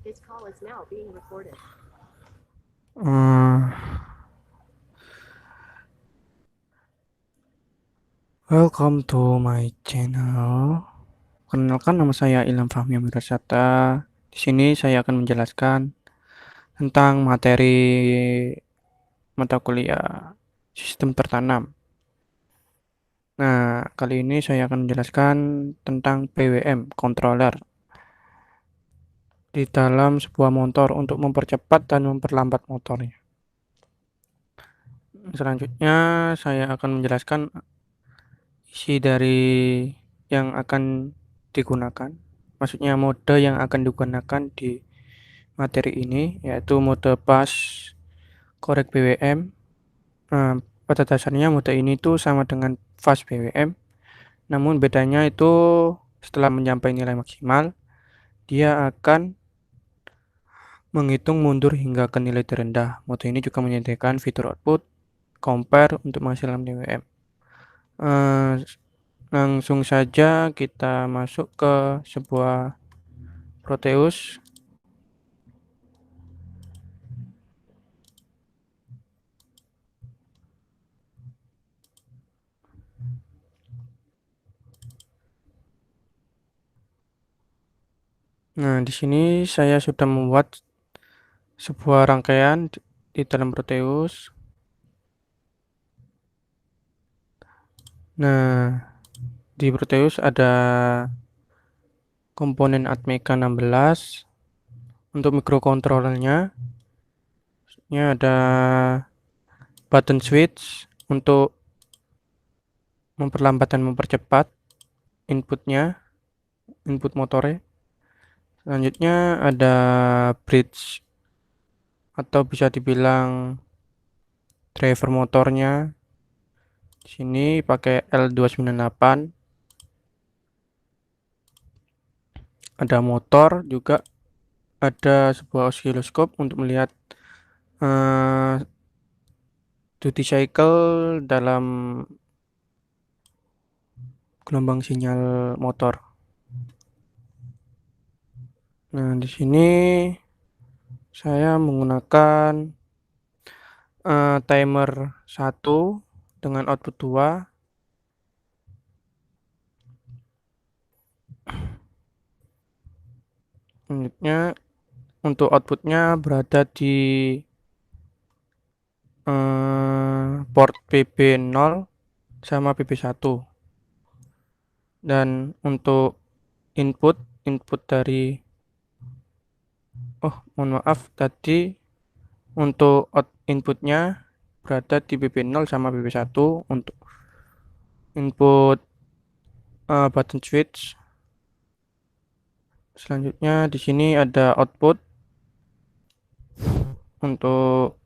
This call is now being recorded. Welcome to my channel. Kenalkan, nama saya Ilham Fahmi Amirasyata. Di sini saya akan menjelaskan tentang materi mata kuliah sistem tertanam. Nah, kali ini saya akan menjelaskan tentang PWM, controller, di dalam sebuah motor untuk mempercepat dan memperlambat motornya. Selanjutnya, saya akan menjelaskan isi dari yang akan digunakan. Maksudnya mode yang akan digunakan di materi ini, yaitu mode pas korek BWM. Nah, pada dasarnya mode ini tuh sama dengan fast BWM, namun bedanya itu setelah mencapai nilai maksimal, dia akan menghitung mundur hingga ke nilai terendah. Mode ini juga menyediakan fitur output compare untuk menghasilkan BWM. Eh, Langsung saja kita masuk ke sebuah Proteus. Nah, di sini saya sudah membuat sebuah rangkaian di dalam Proteus. Nah, di Proteus ada komponen Atmega 16. Untuk mikrokontrolernya, ini ada button switch untuk memperlambat dan mempercepat inputnya, input motornya. Selanjutnya ada bridge atau bisa dibilang driver motornya. Di sini pakai L298. Ada motor juga, ada sebuah osiloskop untuk melihat eh, duty cycle dalam gelombang sinyal motor. Nah, di sini saya menggunakan timer 1 dengan output 2. Selanjutnya untuk outputnya berada di port PB0 sama PB1. Dan untuk input dari mohon maaf, tadi untuk inputnya berada di PB0 sama PB1 untuk input button switch. Selanjutnya di sini ada output untuk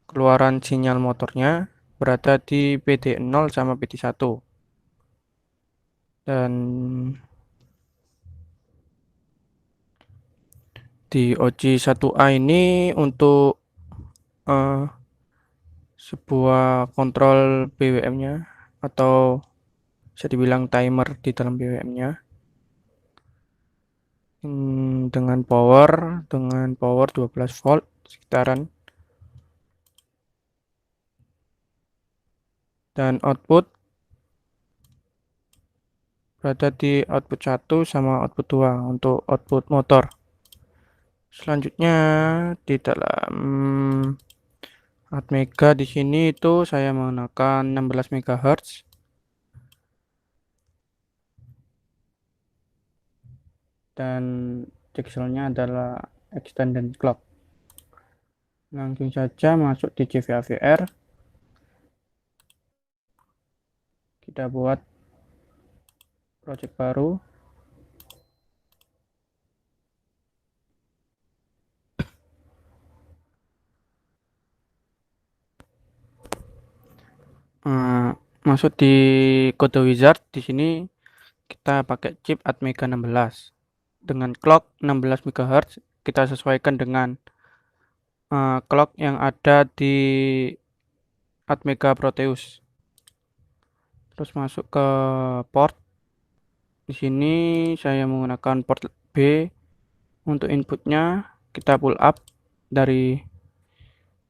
keluaran sinyal motornya berada di PD0 sama PD1. Dan di OC1A ini untuk eh, sebuah kontrol BWM-nya atau bisa dibilang timer di dalam BWM-nya, dengan power 12 volt sekitaran. Dan output berada di output 1 sama output 2 untuk output motor. Selanjutnya di dalam Atmega di sini itu saya menggunakan 16 MHz dan pixelnya adalah extended clock. Langsung saja masuk di JVA-VR. Kita buat project baru. Masuk di kode wizard. Di sini kita pakai chip Atmega 16 dengan clock 16 MHz. Kita sesuaikan dengan clock yang ada di Atmega Proteus. Terus masuk ke port. Di sini saya menggunakan port B Untuk inputnya kita pull up dari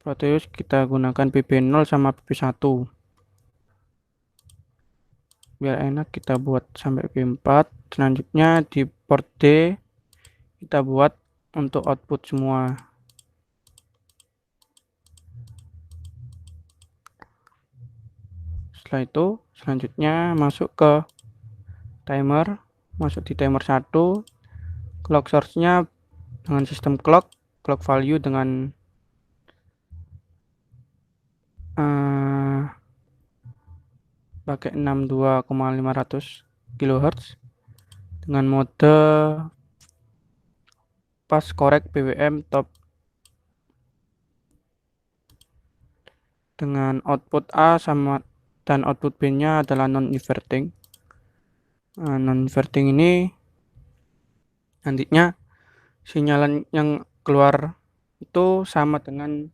Proteus, kita gunakan PP0 sama PP1 biar enak. Kita buat sampai PP4. Selanjutnya di port D kita buat untuk output semua. Setelah itu selanjutnya masuk ke timer, masuk di timer 1, clock source nya dengan sistem clock value dengan pakai 62,500 kHz dengan mode fast correct PWM top dengan output A sama dan output B nya adalah non inverting. Non inverting ini nantinya sinyalan yang keluar itu sama dengan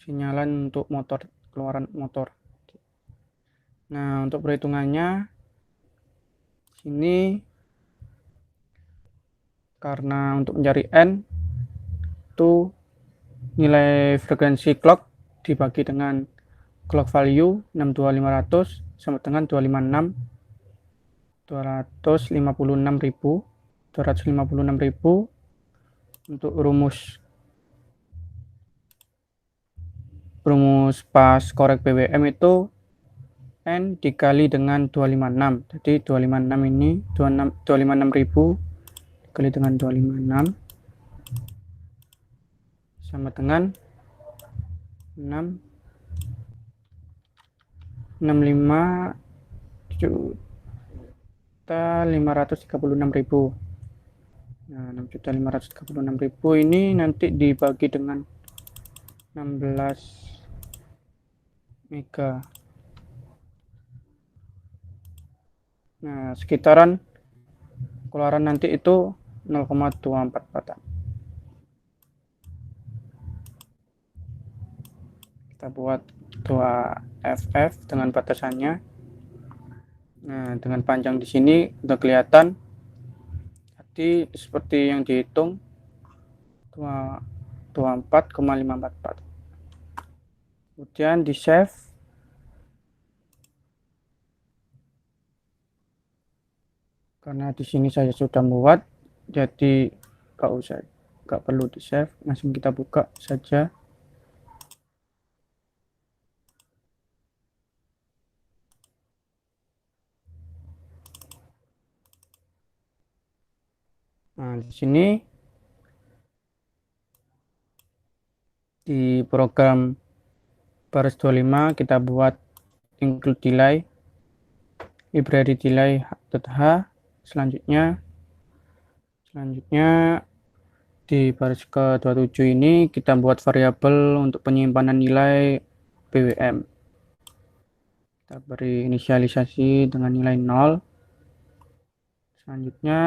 sinyalan untuk motor, keluaran motor. Nah, untuk perhitungannya sini karena untuk mencari N itu nilai frekuensi clock dibagi dengan clock value 62500 sama dengan 256.000 untuk rumus pas korek PWM itu N dikali dengan 256. Jadi 256 ini 256.000 dikali dengan 256 sama dengan 665.536.000. Nah, 6.536.000 ini nanti dibagi dengan 16 mega. Nah, sekitaran keluaran nanti itu 0,24 batang. Kita buat 2FF dengan batasannya. Nah, dengan panjang di sini udah kelihatan. Tadi seperti yang dihitung 24,544. Kemudian di save. Karena di sini saya sudah membuat, jadi nggak perlu di save, langsung kita buka saja. Nah, di sini di program Baris 25 kita buat include delay, library delay.h. Selanjutnya di baris ke-27 ini kita buat variabel untuk penyimpanan nilai PWM. Kita beri inisialisasi dengan nilai 0. Selanjutnya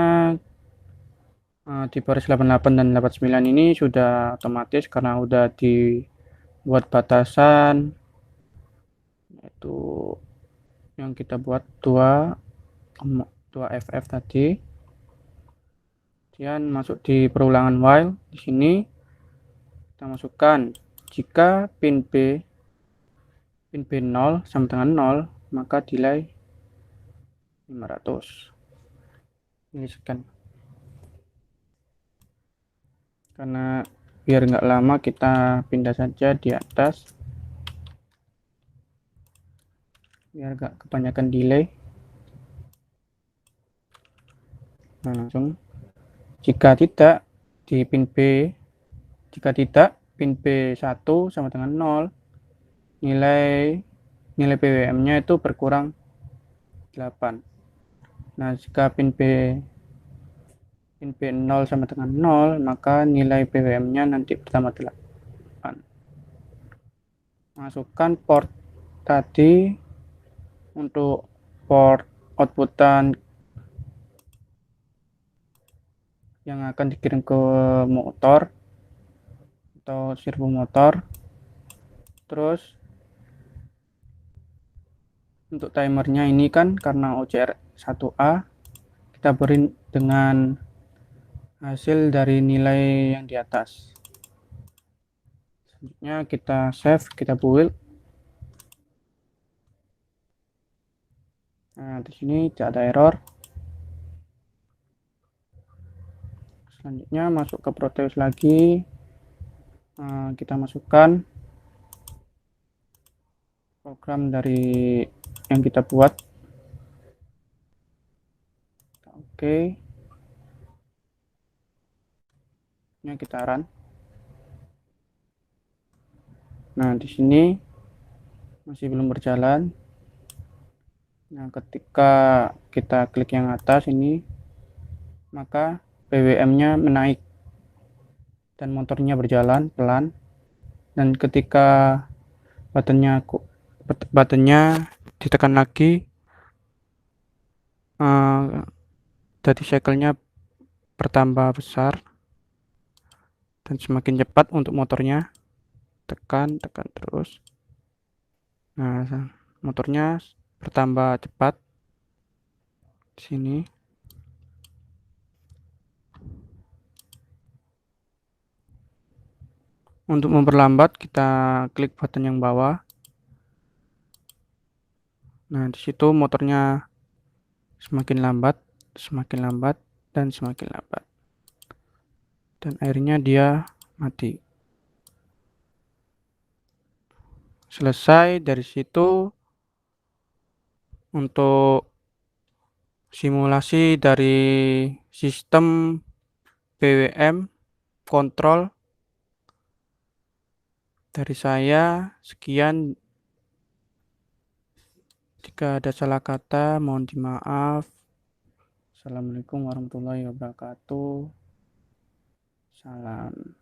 di baris 88 dan 89 ini sudah otomatis karena udah dibuat batasan, yaitu yang kita buat 2FF tadi. Kemudian masuk di perulangan while. Di sini kita masukkan jika pin B 0 sama dengan 0, maka delay 500. Ini sekian. Karena biar nggak lama kita pindah saja di atas biar nggak kebanyakan delay. Nah, langsung jika tidak pin B1 sama dengan 0, nilai PWM nya itu berkurang 8. Nah, jika pin B0 sama dengan 0, maka nilai PWM nya nanti bertambah 8. Masukkan port tadi untuk port outputan yang akan dikirim ke motor atau servo motor. Terus untuk timernya ini kan karena OCR 1A kita beri dengan hasil dari nilai yang di atas. Selanjutnya kita save, kita build. Nah, di sini tidak ada error. Selanjutnya masuk ke Proteus lagi. Kita masukkan program dari yang kita buat. Oke. Ini kita run. Nah, di sini masih belum berjalan. Nah, ketika kita klik yang atas ini, maka BWM-nya menaik dan motornya berjalan pelan. Dan ketika buttonnya ditekan lagi, jadi cycle-nya bertambah besar dan semakin cepat untuk motornya. Tekan terus. Nah, motornya bertambah cepat di sini. Untuk memperlambat, kita klik button yang bawah. Nah, di situ motornya semakin lambat, dan semakin lambat. Dan akhirnya dia mati. Selesai dari situ. Untuk simulasi dari sistem BWM kontrol dari saya sekian. Jika ada salah kata mohon dimaaf. Assalamualaikum warahmatullahi wabarakatuh. Salam.